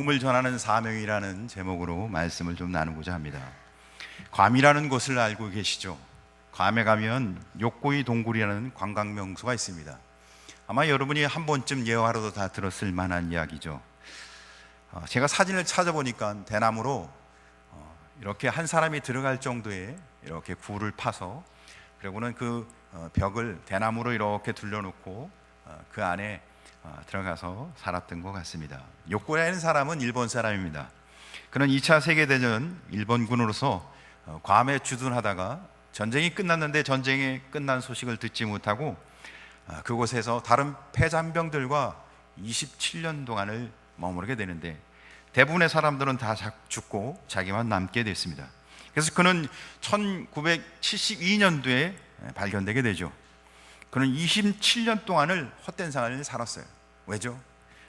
복음을 전하는 사명이라는 제목으로 말씀을 좀 나누고자 합니다. 괌이라는 곳을 알고 계시죠? 괌에 가면 욕고이 동굴이라는 관광 명소가 있습니다. 아마 여러분이 한 번쯤 예화로도 다 들었을 만한 이야기죠. 제가 사진을 찾아보니까 대나무로 이렇게 한 사람이 들어갈 정도의 이렇게 굴을 파서, 그리고는 그 벽을 대나무로 이렇게 둘러놓고 그 안에 들어가서 살았던 것 같습니다. 욕고라는 사람은 일본 사람입니다. 그는 2차 세계대전 일본군으로서 괌에 주둔하다가 전쟁이 끝났는데 전쟁이 끝난 소식을 듣지 못하고 그곳에서 다른 패잔병들과 27년 동안을 머무르게 되는데, 대부분의 사람들은 다 죽고 자기만 남게 됐습니다. 그래서 그는 1972년도에 발견되게 되죠. 그는 27년 동안을 헛된 생활을 살았어요. 왜죠?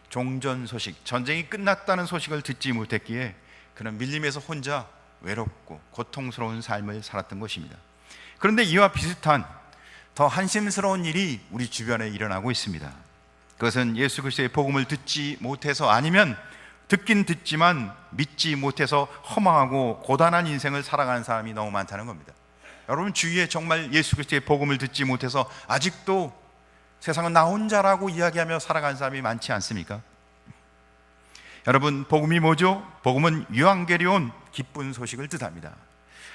종전 소식, 전쟁이 끝났다는 소식을 듣지 못했기에 그는 밀림에서 혼자 외롭고 고통스러운 삶을 살았던 것입니다. 그런데 이와 비슷한 더 한심스러운 일이 우리 주변에 일어나고 있습니다. 그것은 예수 그리스도의 복음을 듣지 못해서, 아니면 듣긴 듣지만 믿지 못해서 허망하고 고단한 인생을 살아가는 사람이 너무 많다는 겁니다. 여러분 주위에 정말 예수 그리스도의 복음을 듣지 못해서 아직도 세상은 나 혼자라고 이야기하며 살아가는 사람이 많지 않습니까? 여러분, 복음이 뭐죠? 복음은 유앙게리온, 기쁜 소식을 뜻합니다.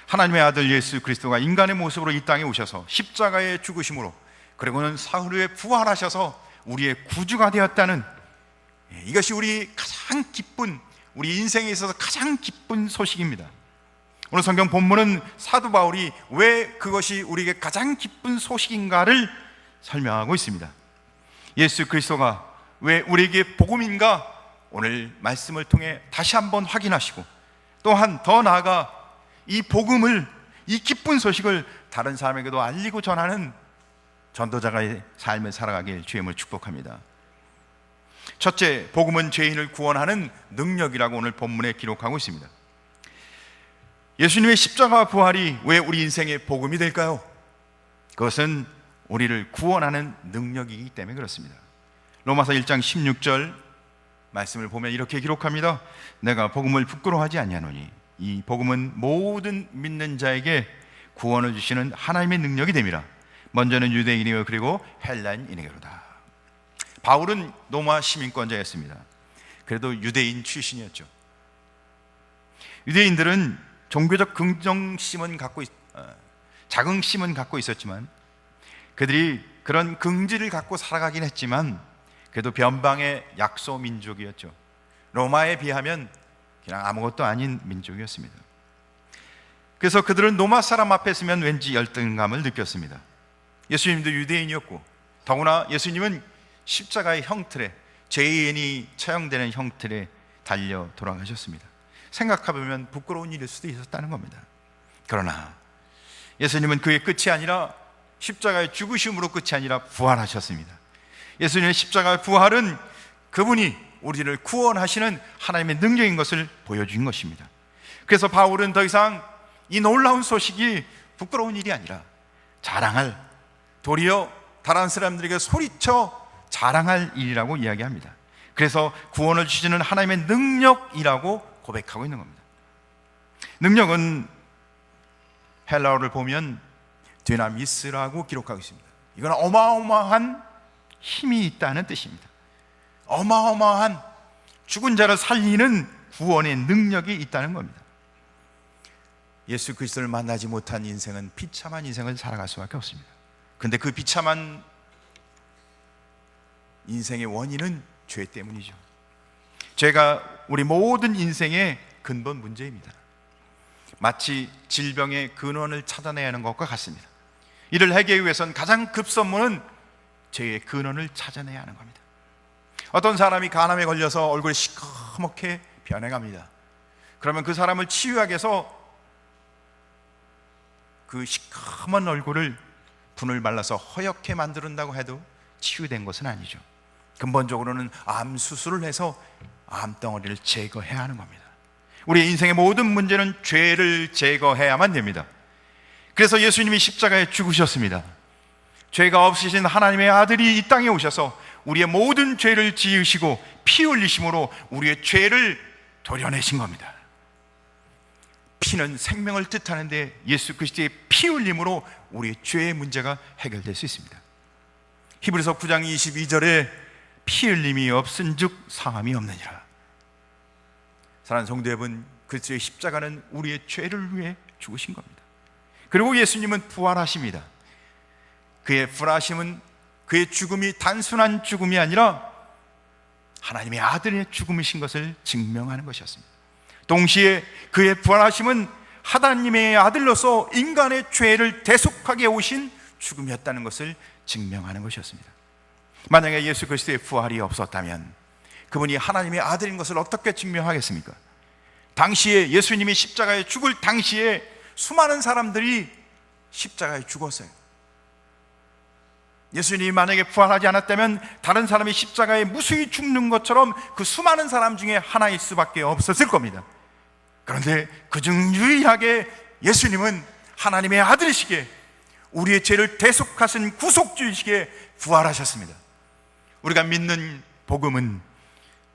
하나님의 아들 예수 그리스도가 인간의 모습으로 이 땅에 오셔서 십자가의 죽으심으로, 그리고는 사흘 후에 부활하셔서 우리의 구주가 되었다는, 이것이 우리 가장 기쁜, 우리 인생에 있어서 가장 기쁜 소식입니다. 오늘 성경 본문은 사도 바울이 왜 그것이 우리에게 가장 기쁜 소식인가를 설명하고 있습니다. 예수 그리스도가 왜 우리에게 복음인가, 오늘 말씀을 통해 다시 한번 확인하시고, 또한 더 나아가 이 복음을, 이 기쁜 소식을 다른 사람에게도 알리고 전하는 전도자의 삶을 살아가길 주님을 축복합니다. 첫째, 복음은 죄인을 구원하는 능력이라고 오늘 본문에 기록하고 있습니다. 예수님의 십자가 부활이 왜 우리 인생의 복음이 될까요? 그것은 우리를 구원하는 능력이기 때문에 그렇습니다. 로마서 1장 16절 말씀을 보면 이렇게 기록합니다. 내가 복음을 부끄러워하지 아니하노니 이 복음은 모든 믿는 자에게 구원을 주시는 하나님의 능력이 됨이라. 먼저는 유대인이요 그리고 헬라인이니로다. 바울은 로마 시민권자였습니다. 그래도 유대인 출신이었죠. 유대인들은 종교적 긍정심은 자긍심은 갖고 있었지만, 그들이 그런 긍지를 갖고 살아가긴 했지만 그래도 변방의 약소 민족이었죠. 로마에 비하면 그냥 아무것도 아닌 민족이었습니다. 그래서 그들은 로마 사람 앞에 서면 왠지 열등감을 느꼈습니다. 예수님도 유대인이었고, 더구나 예수님은 십자가의 형틀에, 죄인이 처형되는 형틀에 달려 돌아가셨습니다. 생각해보면 부끄러운 일일 수도 있었다는 겁니다. 그러나 예수님은 그의 끝이 아니라, 십자가의 죽으심으로 끝이 아니라 부활하셨습니다. 예수님의 십자가의 부활은 그분이 우리를 구원하시는 하나님의 능력인 것을 보여준 것입니다. 그래서 바울은 더 이상 이 놀라운 소식이 부끄러운 일이 아니라 자랑할, 도리어 다른 사람들에게 소리쳐 자랑할 일이라고 이야기합니다. 그래서 구원을 주시는 하나님의 능력이라고 고백하고 있는 겁니다. 능력은 헬라어를 보면 디나미스라고 기록하고 있습니다. 이건 어마어마한 힘이 있다는 뜻입니다. 어마어마한 죽은 자를 살리는 구원의 능력이 있다는 겁니다. 예수 그리스도를 만나지 못한 인생은 비참한 인생을 살아갈 수밖에 없습니다. 그런데 그 비참한 인생의 원인은 죄 때문이죠. 죄가 우리 모든 인생의 근본 문제입니다. 마치 질병의 근원을 찾아내야 하는 것과 같습니다. 이를 해결하기 위해서는 가장 급선무는 죄의 근원을 찾아내야 하는 겁니다. 어떤 사람이 간암에 걸려서 얼굴이 시커멓게 변해갑니다. 그러면 그 사람을 치유하기 위해서 그 시커먼 얼굴을 분을 발라서 허옇게 만든다고 해도 치유된 것은 아니죠. 근본적으로는 암 수술을 해서 암덩어리를 제거해야 하는 겁니다. 우리 인생의 모든 문제는 죄를 제거해야만 됩니다. 그래서 예수님이 십자가에 죽으셨습니다. 죄가 없으신 하나님의 아들이 이 땅에 오셔서 우리의 모든 죄를 지으시고 피 흘리심으로 우리의 죄를 도려내신 겁니다. 피는 생명을 뜻하는데 예수 그리스도의 피 흘림으로 우리의 죄의 문제가 해결될 수 있습니다. 히브리서 9장 22절에 피 흘림이 없은즉 상함이 없느니라. 사랑하는 성도 여러분, 그리스도의 십자가는 우리의 죄를 위해 죽으신 겁니다. 그리고 예수님은 부활하십니다. 그의 부활하심은 그의 죽음이 단순한 죽음이 아니라 하나님의 아들의 죽음이신 것을 증명하는 것이었습니다. 동시에 그의 부활하심은 하나님의 아들로서 인간의 죄를 대속하게 오신 죽음이었다는 것을 증명하는 것이었습니다. 만약에 예수 그리스도의 부활이 없었다면 그분이 하나님의 아들인 것을 어떻게 증명하겠습니까? 당시에 예수님이 십자가에 죽을 당시에 수많은 사람들이 십자가에 죽었어요. 예수님이 만약에 부활하지 않았다면 다른 사람이 십자가에 무수히 죽는 것처럼 그 수많은 사람 중에 하나일 수밖에 없었을 겁니다. 그런데 그중 유일하게 예수님은 하나님의 아들이시기에 우리의 죄를 대속하신 구속주이시기에 부활하셨습니다. 우리가 믿는 복음은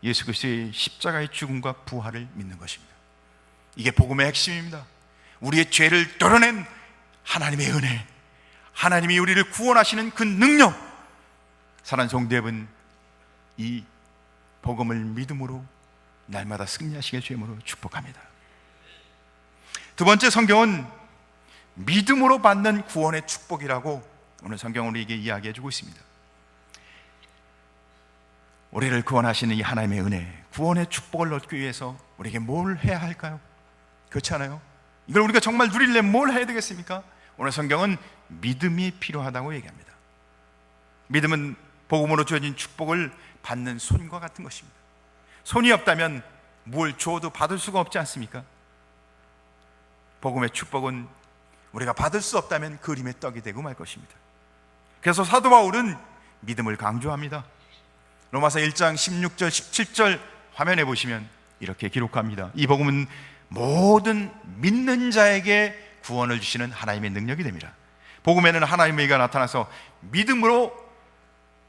예수 그리스도의 십자가의 죽음과 부활을 믿는 것입니다. 이게 복음의 핵심입니다. 우리의 죄를 덜어낸 하나님의 은혜, 하나님이 우리를 구원하시는 그 능력, 사랑하는 성도 여러분, 이 복음을 믿음으로 날마다 승리하시길 주님으로 축복합니다. 두 번째 성경은 믿음으로 받는 구원의 축복이라고 오늘 성경은 우리에게 이야기해 주고 있습니다. 우리를 구원하시는 이 하나님의 은혜, 구원의 축복을 얻기 위해서 우리에게 뭘 해야 할까요? 그렇지 않아요? 이걸 우리가 정말 누리려면 뭘 해야 되겠습니까? 오늘 성경은 믿음이 필요하다고 얘기합니다. 믿음은 복음으로 주어진 축복을 받는 손과 같은 것입니다. 손이 없다면 뭘 줘도 받을 수가 없지 않습니까? 복음의 축복은 우리가 받을 수 없다면 그림의 떡이 되고 말 것입니다. 그래서 사도 바울은 믿음을 강조합니다. 로마서 1장 16절 17절 화면에 보시면 이렇게 기록합니다. 이 복음은 모든 믿는 자에게 구원을 주시는 하나님의 능력이 됩니다. 복음에는 하나님의 의가 나타나서 믿음으로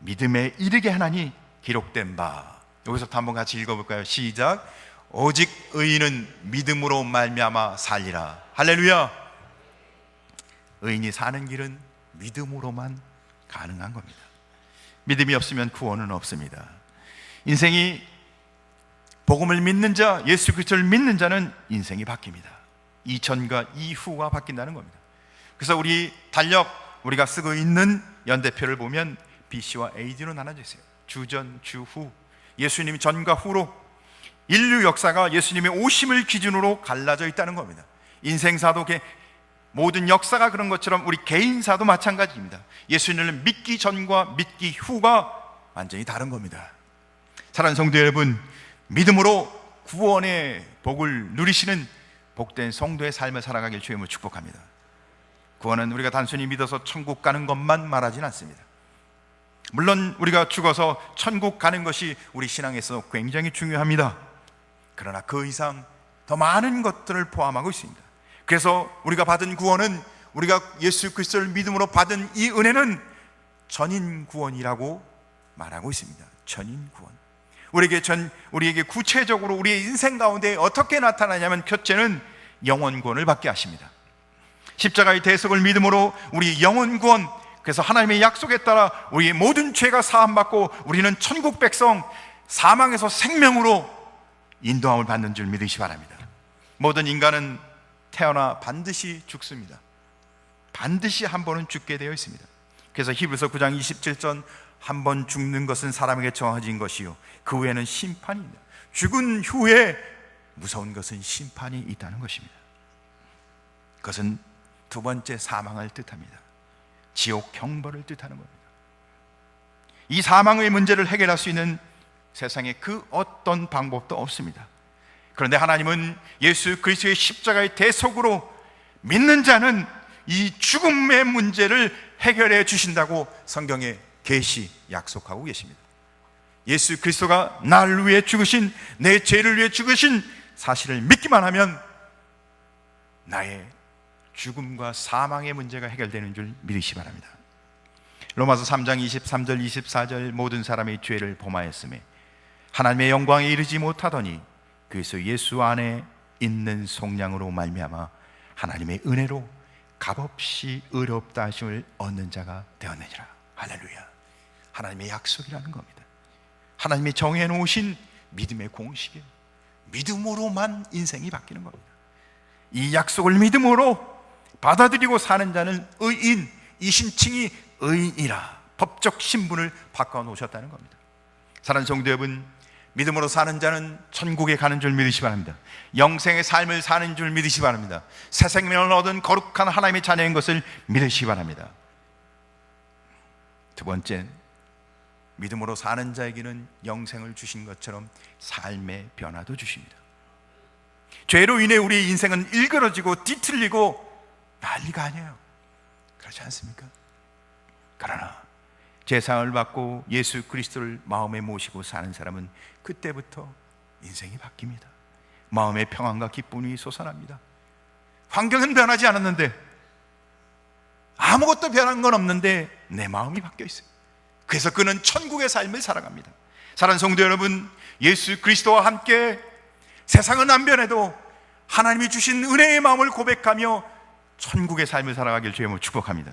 믿음에 이르게 하나니 기록된 바. 여기서부터 한번 같이 읽어볼까요? 시작. 오직 의인은 믿음으로 말미암아 살리라. 할렐루야. 의인이 사는 길은 믿음으로만 가능한 겁니다. 믿음이 없으면 구원은 없습니다. 인생이 복음을 믿는 자, 예수 그리스도를 믿는 자는 인생이 바뀝니다. 이전과 이후가 바뀐다는 겁니다. 그래서 우리 달력, 우리가 쓰고 있는 연대표를 보면 BC와 AD로 나눠져 있어요. 주전, 주후. 예수님이 전과 후로 인류 역사가 예수님의 오심을 기준으로 갈라져 있다는 겁니다. 인생사도 모든 역사가 그런 것처럼 우리 개인사도 마찬가지입니다. 예수님을 믿기 전과 믿기 후가 완전히 다른 겁니다. 사랑하는 성도 여러분, 믿음으로 구원의 복을 누리시는 복된 성도의 삶을 살아가길 주님으로 축복합니다. 구원은 우리가 단순히 믿어서 천국 가는 것만 말하진 않습니다. 물론 우리가 죽어서 천국 가는 것이 우리 신앙에서 굉장히 중요합니다. 그러나 그 이상 더 많은 것들을 포함하고 있습니다. 그래서 우리가 받은 구원은, 우리가 예수 그리스도를 믿음으로 받은 이 은혜는 전인 구원이라고 말하고 있습니다. 전인 구원. 우리에게 구체적으로 우리의 인생 가운데 어떻게 나타나냐면, 첫째는 영원 구원을 받게 하십니다. 십자가의 대속을 믿음으로 우리 영원 구원, 그래서 하나님의 약속에 따라 우리의 모든 죄가 사함받고 우리는 천국 백성, 사망에서 생명으로 인도함을 받는 줄 믿으시기 바랍니다. 모든 인간은 태어나 반드시 죽습니다. 반드시 한 번은 죽게 되어 있습니다. 그래서 히브리서 9장 27절, 한 번 죽는 것은 사람에게 정해진 것이요 그 후에는 심판이 있다. 죽은 후에 무서운 것은 심판이 있다는 것입니다. 그것은 두 번째 사망을 뜻합니다. 지옥 형벌을 뜻하는 겁니다. 이 사망의 문제를 해결할 수 있는 세상에 그 어떤 방법도 없습니다. 그런데 하나님은 예수 그리스도의 십자가의 대속으로 믿는 자는 이 죽음의 문제를 해결해 주신다고 성경에 계시 약속하고 계십니다. 예수 그리스도가 나를 위해 죽으신, 내 죄를 위해 죽으신 사실을 믿기만 하면 나의 죽음과 사망의 문제가 해결되는 줄 믿으시기 바랍니다. 로마서 3장 23절 24절 모든 사람의 죄를 범하였음에 하나님의 영광에 이르지 못하더니 그래서 예수 안에 있는 속량으로 말미암아 하나님의 은혜로 값없이 의롭다 하심을 얻는 자가 되었느니라. 할렐루야. 하나님의 약속이라는 겁니다. 하나님이 정해놓으신 믿음의 공식이에요. 믿음으로만 인생이 바뀌는 겁니다. 이 약속을 믿음으로 받아들이고 사는 자는 의인, 이 신칭이 의인이라 법적 신분을 바꿔놓으셨다는 겁니다. 사랑하는 성도 여러분, 믿음으로 사는 자는 천국에 가는 줄 믿으시기 바랍니다. 영생의 삶을 사는 줄 믿으시기 바랍니다. 새 생명을 얻은 거룩한 하나님의 자녀인 것을 믿으시기 바랍니다. 두 번째, 믿음으로 사는 자에게는 영생을 주신 것처럼 삶의 변화도 주십니다. 죄로 인해 우리의 인생은 일그러지고 뒤틀리고 난리가 아니에요. 그렇지 않습니까? 그러나 제사를 받고 예수 그리스도를 마음에 모시고 사는 사람은 그때부터 인생이 바뀝니다. 마음의 평안과 기쁨이 솟아납니다. 환경은 변하지 않았는데, 아무것도 변한 건 없는데 내 마음이 바뀌어 있어요. 그래서 그는 천국의 삶을 살아갑니다. 사랑하는 성도 여러분, 예수 그리스도와 함께 세상은 안 변해도 하나님이 주신 은혜의 마음을 고백하며 천국의 삶을 살아가길 주님으로 축복합니다.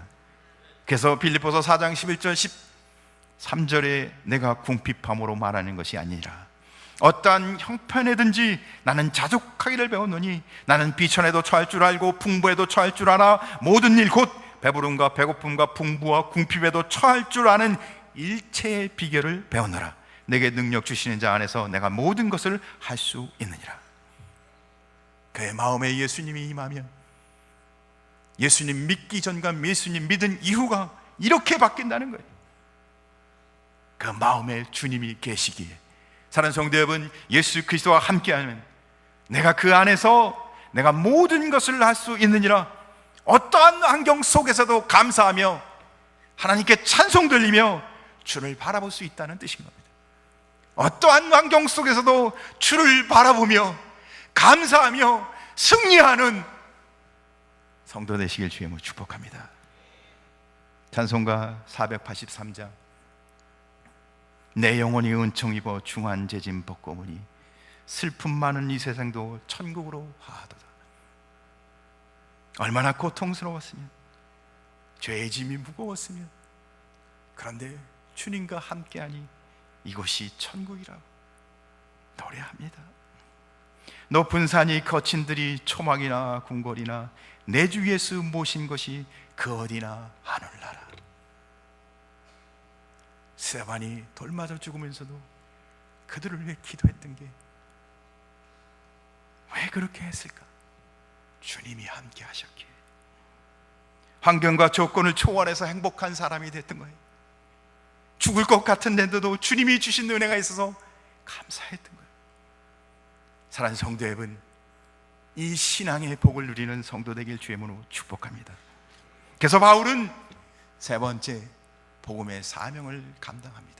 그래서 빌립보서 4장 11절 13절에 내가 궁핍함으로 말하는 것이 아니라 어떠한 형편에든지 나는 자족하기를 배웠노니 나는 비천에도 처할 줄 알고 풍부에도 처할 줄 알아 모든 일 곧 배부름과 배고픔과 풍부와 궁핍에도 처할 줄 아는 일체의 비결을 배웠노라. 내게 능력 주시는 자 안에서 내가 모든 것을 할 수 있느니라. 그의 마음에 예수님이 임하면 예수님 믿기 전과 예수님 믿은 이후가 이렇게 바뀐다는 거예요. 그 마음에 주님이 계시기에, 사랑하는 성도 여러분, 예수 그리스도와 함께하면 내가 그 안에서 내가 모든 것을 할 수 있느니라. 어떠한 환경 속에서도 감사하며 하나님께 찬송 들리며 주를 바라볼 수 있다는 뜻인 겁니다. 어떠한 환경 속에서도 주를 바라보며 감사하며 승리하는 성도 되시길 주님으로 축복합니다. 찬송가 483장 내 영혼이 은총 입어 중한 재짐 벗고무니 슬픔 많은 이 세상도 천국으로 하도다. 얼마나 고통스러웠으면, 죄의 짐이 무거웠으면, 그런데 주님과 함께하니 이곳이 천국이라고 노래합니다. 높은 산이 거친 들이 초막이나 궁궐이나 내 주 예수 모신 것이 그 어디나 하늘나라. 스데반이 돌 맞아 죽으면서도 그들을 위해 기도했던 게 왜 그렇게 했을까? 주님이 함께 하셨기에 환경과 조건을 초월해서 행복한 사람이 됐던 거예요. 죽을 것 같은데도 주님이 주신 은혜가 있어서 감사했던 거예요. 사랑하는 성도 여러분, 이 신앙의 복을 누리는 성도 되길 주의 이름으로 축복합니다. 그래서 바울은 세 번째, 복음의 사명을 감당합니다.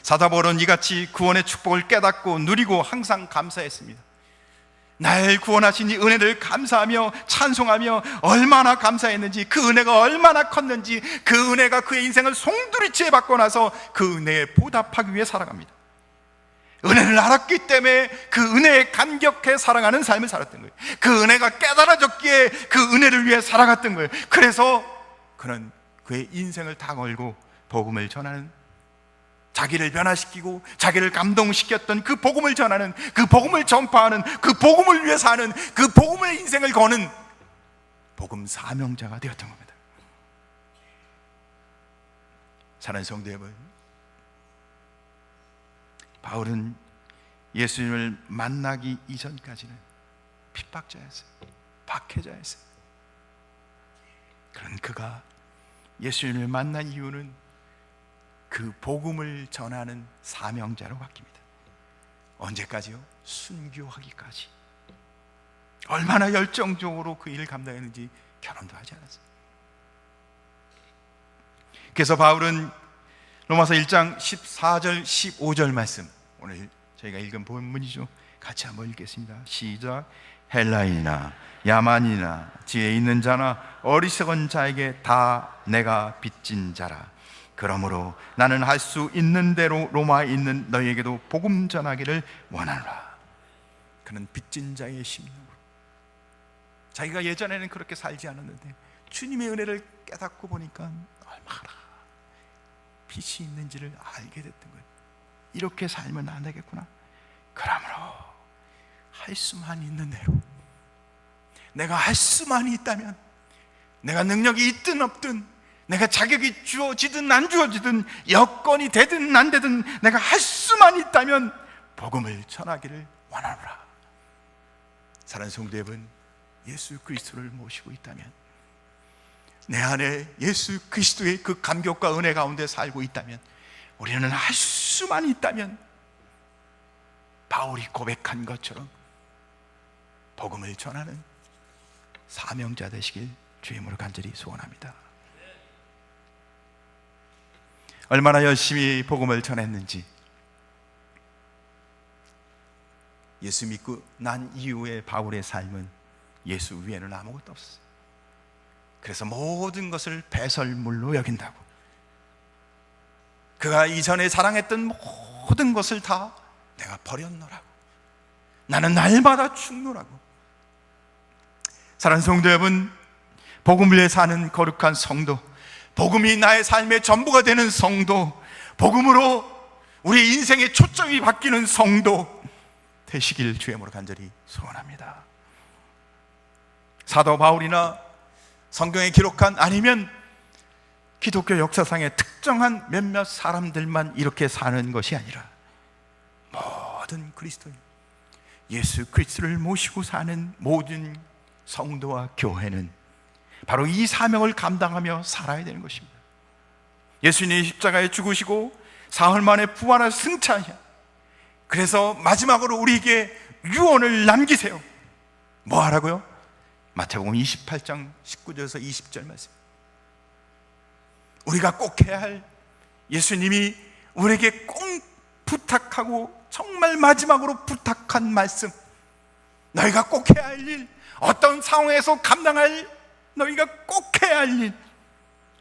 사도 바울은 이같이 구원의 축복을 깨닫고 누리고 항상 감사했습니다. 날 구원하신 이 은혜를 감사하며 찬송하며 얼마나 감사했는지, 그 은혜가 얼마나 컸는지, 그 은혜가 그의 인생을 송두리째 받고 나서 그 은혜에 보답하기 위해 살아갑니다. 은혜를 알았기 때문에 그 은혜에 감격해 살아가는 삶을 살았던 거예요. 그 은혜가 깨달아졌기에 그 은혜를 위해 살아갔던 거예요. 그래서 그는 그의 인생을 다 걸고 복음을 전하는, 자기를 변화시키고 자기를 감동시켰던 그 복음을 전하는, 그 복음을 전파하는, 그 복음을 위해 사는, 그 복음의 인생을 거는 복음 사명자가 되었던 겁니다. 사랑하는 성도 여러분, 바울은 예수님을 만나기 이전까지는 핍박자였어요. 박해자였어요. 그런 그가 예수님을 만난 이유는 그 복음을 전하는 사명자로 바뀝니다. 언제까지요? 순교하기까지. 얼마나 열정적으로 그 일을 감당했는지 결혼도 하지 않았어요. 그래서 바울은 로마서 1장 14절 15절 말씀, 오늘 저희가 읽은 본문이죠. 같이 한번 읽겠습니다. 시작. 헬라인이나 야만이나 지혜 있는 자나 어리석은 자에게 다 내가 빚진 자라. 그러므로 나는 할 수 있는 대로 로마에 있는 너희에게도 복음 전하기를 원하노라. 그는 빚진 자의 심령으로, 자기가 예전에는 그렇게 살지 않았는데 주님의 은혜를 깨닫고 보니까 얼마나 빚이 있는지를 알게 됐던 거예요. 이렇게 살면 안 되겠구나. 그러므로 할 수만 있는 대로, 내가 할 수만 있다면, 내가 능력이 있든 없든, 내가 자격이 주어지든 안 주어지든, 여건이 되든 안 되든, 내가 할 수만 있다면 복음을 전하기를 원하노라. 사랑하는 성도 여러분, 예수 그리스도를 모시고 있다면, 내 안에 예수 그리스도의 그 감격과 은혜 가운데 살고 있다면, 우리는 할 수만 있다면 바울이 고백한 것처럼 복음을 전하는 사명자 되시길 주의 이름으로 간절히 소원합니다. 얼마나 열심히 복음을 전했는지, 예수 믿고 난 이후의 바울의 삶은 예수 위에는 아무것도 없었어요. 그래서 모든 것을 배설물로 여긴다고, 그가 이전에 사랑했던 모든 것을 다 내가 버렸노라고, 나는 날마다 죽노라고. 사랑하는 성도 여러분, 복음을 위해 사는 거룩한 성도, 복음이 나의 삶의 전부가 되는 성도, 복음으로 우리 인생의 초점이 바뀌는 성도 되시길 주의 이름으로 간절히 소원합니다. 사도 바울이나 성경에 기록한, 아니면 기독교 역사상의 특정한 몇몇 사람들만 이렇게 사는 것이 아니라 모든 그리스도인, 예수 그리스도를 모시고 사는 모든 성도와 교회는 바로 이 사명을 감당하며 살아야 되는 것입니다. 예수님이 십자가에 죽으시고 사흘 만에 부활하여 승천하셔, 그래서 마지막으로 우리에게 유언을 남기세요. 뭐 하라고요? 마태복음 28장 19절에서 20절 말씀, 우리가 꼭 해야 할, 예수님이 우리에게 꼭 부탁하고 정말 마지막으로 부탁한 말씀, 너희가 꼭 해야 할 일, 어떤 상황에서 감당할, 너희가 꼭 해야 할 일,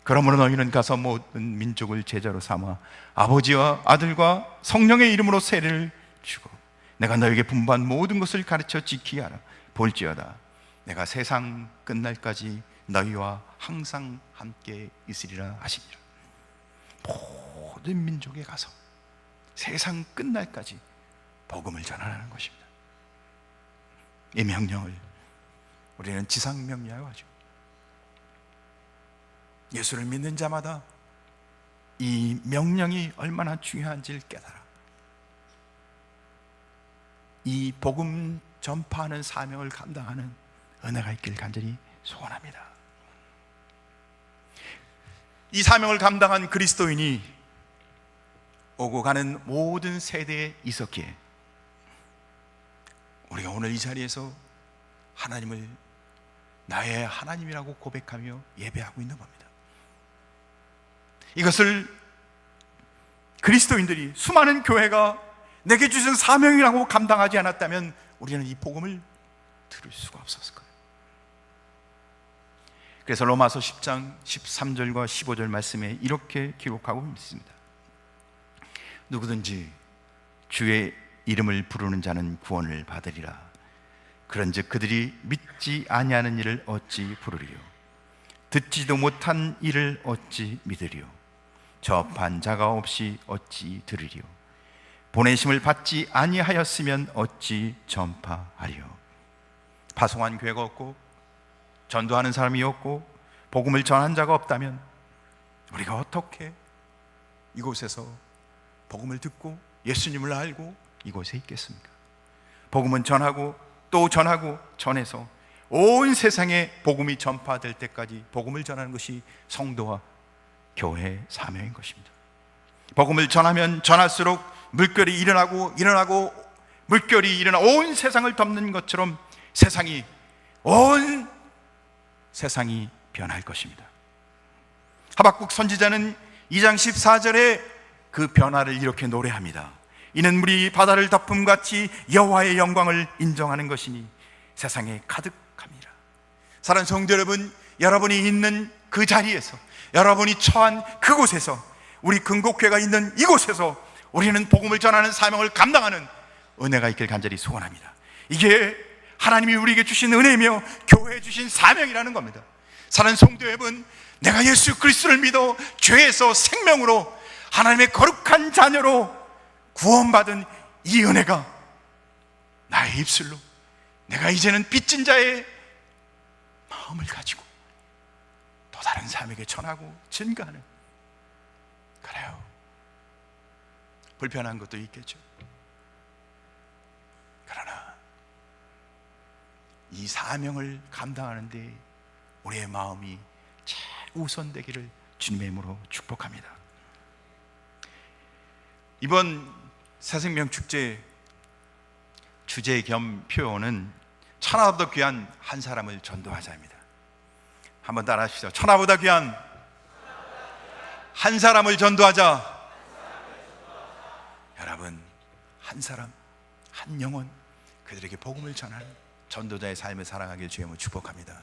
그러므로 너희는 가서 모든 민족을 제자로 삼아 아버지와 아들과 성령의 이름으로 세례를 주고 내가 너희에게 분부한 모든 것을 가르쳐 지키게 하라. 볼지어다 내가 세상 끝날까지 너희와 항상 함께 있으리라 하시니라. 모든 민족에 가서 세상 끝날까지 복음을 전하라는 것입니다. 이 명령을 우리는 지상명령이라고 하죠. 예수를 믿는 자마다 이 명령이 얼마나 중요한지를 깨달아 이 복음 전파하는 사명을 감당하는 은혜가 있길 간절히 소원합니다. 이 사명을 감당한 그리스도인이 오고 가는 모든 세대에 있었기에 우리가 오늘 이 자리에서 하나님을 나의 하나님이라고 고백하며 예배하고 있는 겁니다. 이것을 그리스도인들이, 수많은 교회가 내게 주신 사명이라고 감당하지 않았다면 우리는 이 복음을 들을 수가 없었을 거예요. 그래서 로마서 10장 13절과 15절 말씀에 이렇게 기록하고 있습니다. 누구든지 주의 이름을 부르는 자는 구원을 받으리라. 그런즉 그들이 믿지 아니하는 일을 어찌 부르리요? 듣지도 못한 일을 어찌 믿으리요? 접한 자가 없이 어찌 들으리요? 보내심을 받지 아니하였으면 어찌 전파하리요? 파송한 교회가 없고 전도하는 사람이 없고 복음을 전한 자가 없다면 우리가 어떻게 이곳에서 복음을 듣고 예수님을 알고 이곳에 있겠습니까? 복음은 전하고 또 전하고 전해서 온 세상에 복음이 전파될 때까지 복음을 전하는 것이 성도와 교회의 사명인 것입니다. 복음을 전하면 전할수록 물결이 일어나고 물결이 일어나 온 세상을 덮는 것처럼 온 세상이 변할 것입니다. 하박국 선지자는 2장 14절에 그 변화를 이렇게 노래합니다. 이는 물이 바다를 덮음같이 여호와의 영광을 인정하는 것이니 세상에 가득합니다. 사랑하는 성도 여러분, 여러분이 있는 그 자리에서, 여러분이 처한 그곳에서 우리 근곡회가 있는 이곳에서 우리는 복음을 전하는 사명을 감당하는 은혜가 있길 간절히 소원합니다. 이게 하나님이 우리에게 주신 은혜며 교회에 주신 사명이라는 겁니다. 사랑하는 성도 여러분, 내가 예수 그리스도를 믿어 죄에서 생명으로 하나님의 거룩한 자녀로 구원받은 이 은혜가 나의 입술로 내가 이제는 빚진 자의 마음을 가지고 또 다른 사람에게 전하고 증가하는, 그래요, 불편한 것도 있겠죠. 그러나 이 사명을 감당하는데 우리의 마음이 최우선되기를 주님의 이름으로 축복합니다. 이번 새생명 축제 주제 겸 표현은 천하보다 귀한 한 사람을 전도하자입니다. 한번 따라 하시죠. 천하보다 귀한 한 사람을 전도하자. 여러분, 한 사람, 한 영혼, 그들에게 복음을 전하는 전도자의 삶을 살아가길 주의 이름으로 축복합니다.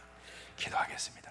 기도하겠습니다.